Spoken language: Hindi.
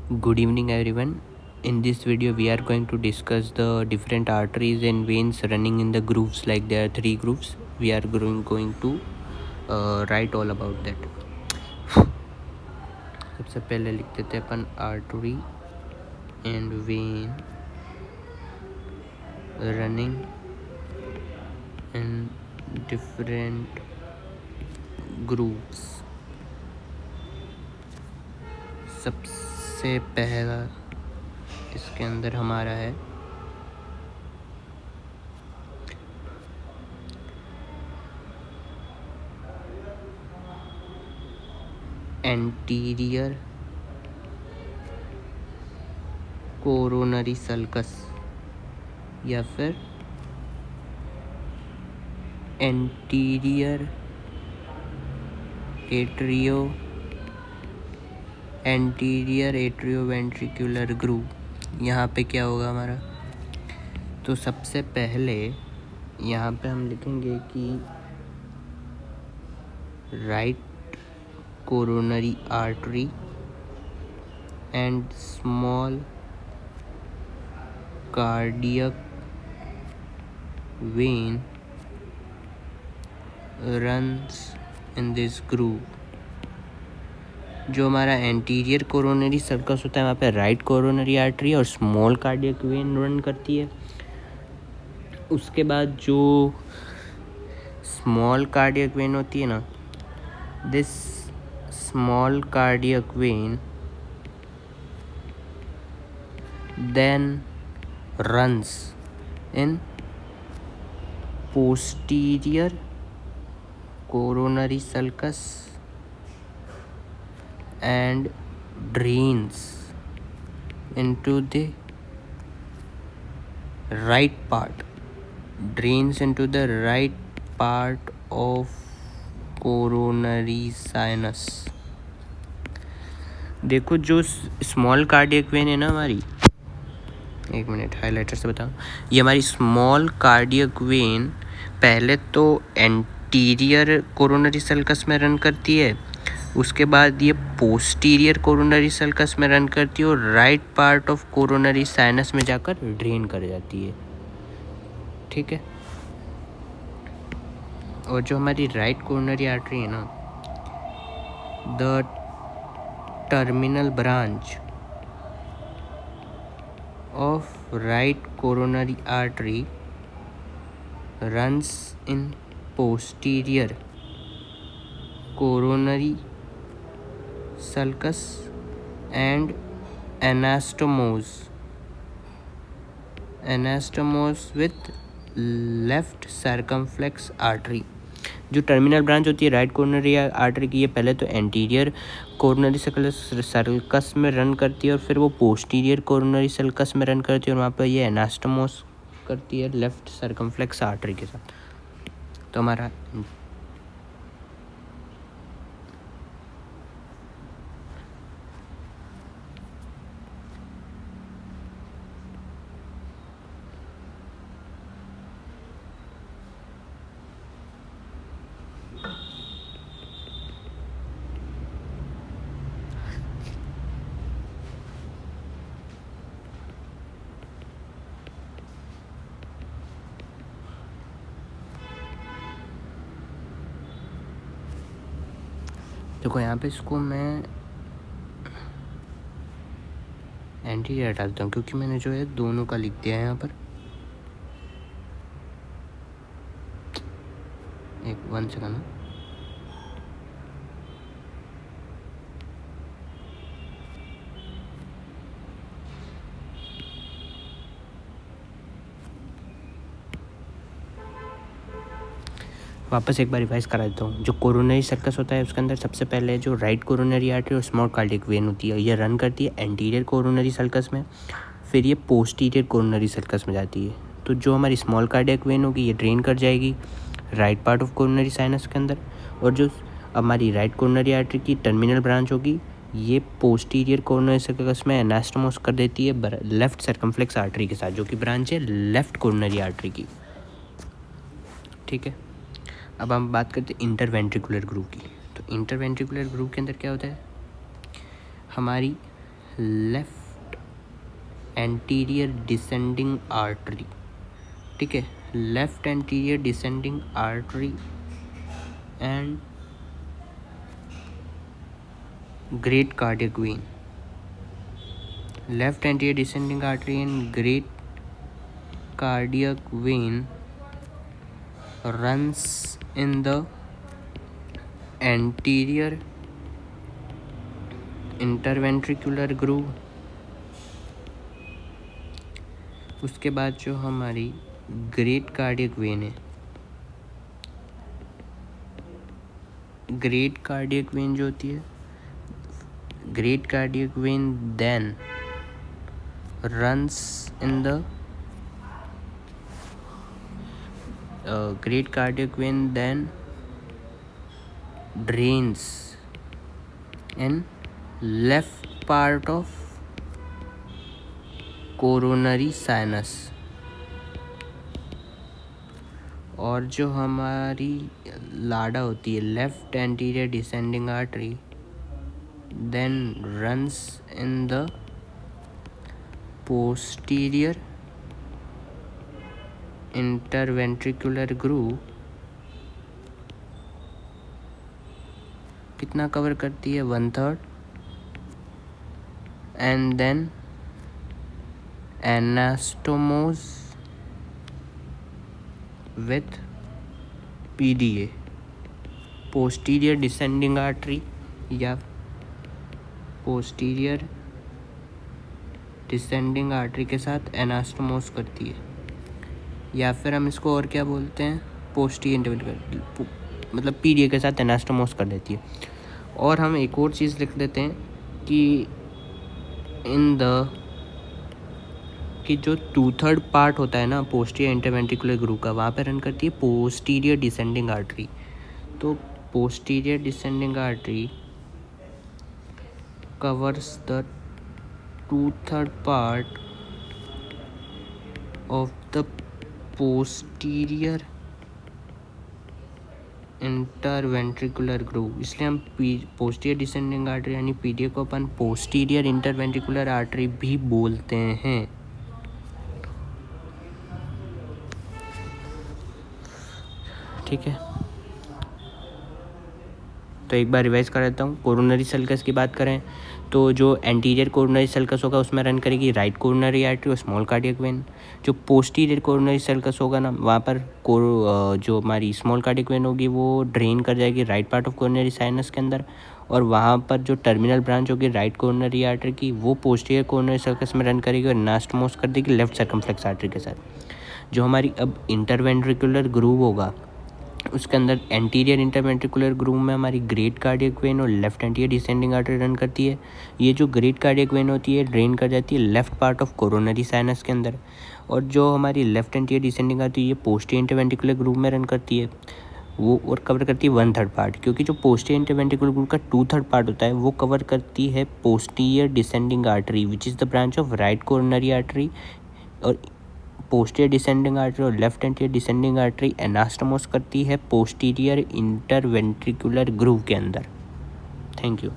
Good evening everyone. In this video we are going to discuss the different arteries and veins running in the grooves, like there are 3 grooves. We are going to write all about that. सबसे पहले लिख देते हैं अपन artery and vein running in different grooves. सबसे पहला इसके अंदर हमारा है एंटीरियर कोरोनरी सल्कस या फिर एंटीरियर एट्रियोवेंट्रिकुलर ग्रूव। यहाँ पे क्या होगा हमारा, तो सबसे पहले यहाँ पे हम लिखेंगे कि right coronary artery and small cardiac when runs in this groove. जो हमारा एंटीरियर कोरोनरी सर्कस होता है वहाँ पे राइट कोरोनरी आर्टरी और स्मॉल कार्डियक वेन रन करती है। उसके बाद जो स्मॉल कार्डियक वेन होती है ना, this small cardiac vein then runs in posterior coronary sulcus and drains into the right part of coronary sinus। देखो जो स्मॉल कार्डियक वेन है ना हमारी, एक मिनट हाइलाइटर से बताओ, ये हमारी स्मॉल कार्डियक वेन पहले तो एंटीरियर कोरोनरी सल्कस में रन करती है, उसके बाद ये पोस्टीरियर कोरोनरी सल्कस में रन करती है और right part of coronary sinus में जाकर ड्रेन कर जाती है। ठीक है। और जो हमारी राइट कोरोनरी आर्टरी है ना, the terminal branch of right coronary artery runs in posterior coronary sulcus and anastomose with left circumflex artery। जो टर्मिनल ब्रांच होती है राइट कोरोनरी आर्टरी की, ये पहले तो एंटीरियर कोरोनरी सल्कस में रन करती है और फिर वो पोस्टीरियर कोरोनरी सल्कस में रन करती है और वहाँ पर ये एनास्टोमोस करती है लेफ्ट सर्कमफ्लेक्स आर्टरी के साथ। तो हमारा देखो यहाँ पे इसको मैं एंटीरियर हटा देता हूँ क्योंकि मैंने जो है दोनों का लिख दिया है यहाँ पर। एक 1 सेकंड। वापस एक बार रिवाइज करा देता हूँ। जो कोरोनरी सर्कस होता है उसके अंदर सबसे पहले जो राइट कोरोनरी आर्टरी और स्मॉल कार्डियक वेन होती है, ये रन करती है एंटीरियर कोरोनरी सर्कस में, फिर ये पोस्टीरियर कोरोनरी सर्कस में जाती है। तो जो हमारी स्मॉल कार्डियक वेन होगी ये ड्रेन कर जाएगी right part of coronary sinus के अंदर, और जो हमारी राइट कोरोनरी आर्टरी की टर्मिनल ब्रांच होगी ये पोस्टीरियर कोरोनरी सर्कस में एनास्टोमोस कर देती है लेफ्ट सर्कमफ्लेक्स आर्टरी के साथ, जो कि ब्रांच है लेफ्ट कोरोनरी आर्टरी की। ठीक है। अब हम बात करते हैं इंटरवेंट्रिकुलर ग्रूव की। तो इंटरवेंट्रिकुलर ग्रूव के अंदर क्या होता है, हमारी लेफ्ट एंटीरियर डिसेंडिंग आर्टरी, ठीक है, left anterior descending artery and great cardiac when, left anterior descending artery and great cardiac when runs in the anterior interventricular groove। उसके बाद जो हमारी ग्रेट कार्डियक वेन है, ग्रेट कार्डियक वेन जो होती है, great cardiac vein then runs in the great cardiac vein then drains in left part of coronary sinus। और जो हमारी लाडा होती है, left anterior descending artery then runs in the posterior interventricular groove। कितना कवर करती है? 1/3। And then anastomose with PDA, posterior descending artery या पोस्टीरियर डिसेंडिंग आर्टरी के साथ एनास्टोमोस करती है, या फिर हम इसको और क्या बोलते हैं, पोस्टीरियर इंटरवेंट्रिकुलर, मतलब पीडीए के साथ एनास्टोमोस कर देती है। और हम एक और चीज़ लिख देते हैं कि कि जो 2/3 पार्ट होता है ना पोस्टीरियर इंटरवेंट्रिकुलर ग्रूव का, वहाँ पे रन करती है पोस्टीरियर डिसेंडिंग आर्टरी। तो posterior descending artery covers the 2/3 part of the posterior interventricular groove. इसलिए हम पोस्टीरियर डिसेंडिंग आर्टरी यानी पीडीए को अपन पोस्टीरियर इंटरवेंट्रिकुलर आर्टरी भी बोलते हैं। ठीक है, तो एक बार रिवाइज कर देता हूँ। कोरोनरी सल्कस की बात करें तो जो एंटीरियर कोरोनरी सल्कस होगा उसमें रन करेगी राइट कोरोनरी आर्टरी और स्मॉल कार्डियक वेन। जो पोस्टीरियर कोरोनरी सल्कस होगा ना, वहाँ पर जो हमारी स्मॉल कार्डियक वेन होगी वो ड्रेन कर जाएगी right part of coronary sinus के अंदर, और वहाँ पर जो टर्मिनल ब्रांच होगी राइट कोरोनरी आर्टरी की वो पोस्टीरियर कोरोनरी सल्कस में रन करेगी और एनास्टोमोस कर देगी लेफ्ट सर्कमफ्लेक्स आर्टरी के साथ। जो हमारी अब इंटरवेंट्रिकुलर ग्रूव होगा उसके अंदर एंटीरियर इंटरवेंट्रिकुलर ग्रूव में हमारी ग्रेट कार्डियक वेन और left anterior descending artery run करती है। ये जो ग्रेट कार्डियक वेन होती है ड्रेन कर जाती है left part of coronary sinus के अंदर, और जो हमारी लेफ्ट एंटीरियर डिसेंडिंग आती है ये पोस्टीरियर इंटरवेंट्रिकुलर ग्रूव में रन करती है वो, और कवर करती है 1/3 पार्ट, क्योंकि जो पोस्टीरियर इंटरवेंट्रिकुलर ग्रूव का 2/3 पार्ट होता है वो कवर करती है posterior descending artery which is the branch of right coronary artery, और पोस्टीरियर डिसेंडिंग आर्टरी और लेफ्ट एंटीरियर डिसेंडिंग आर्टरी एनास्टोमोस करती है पोस्टीरियर इंटरवेंट्रिकुलर ग्रूव के अंदर। Thank you.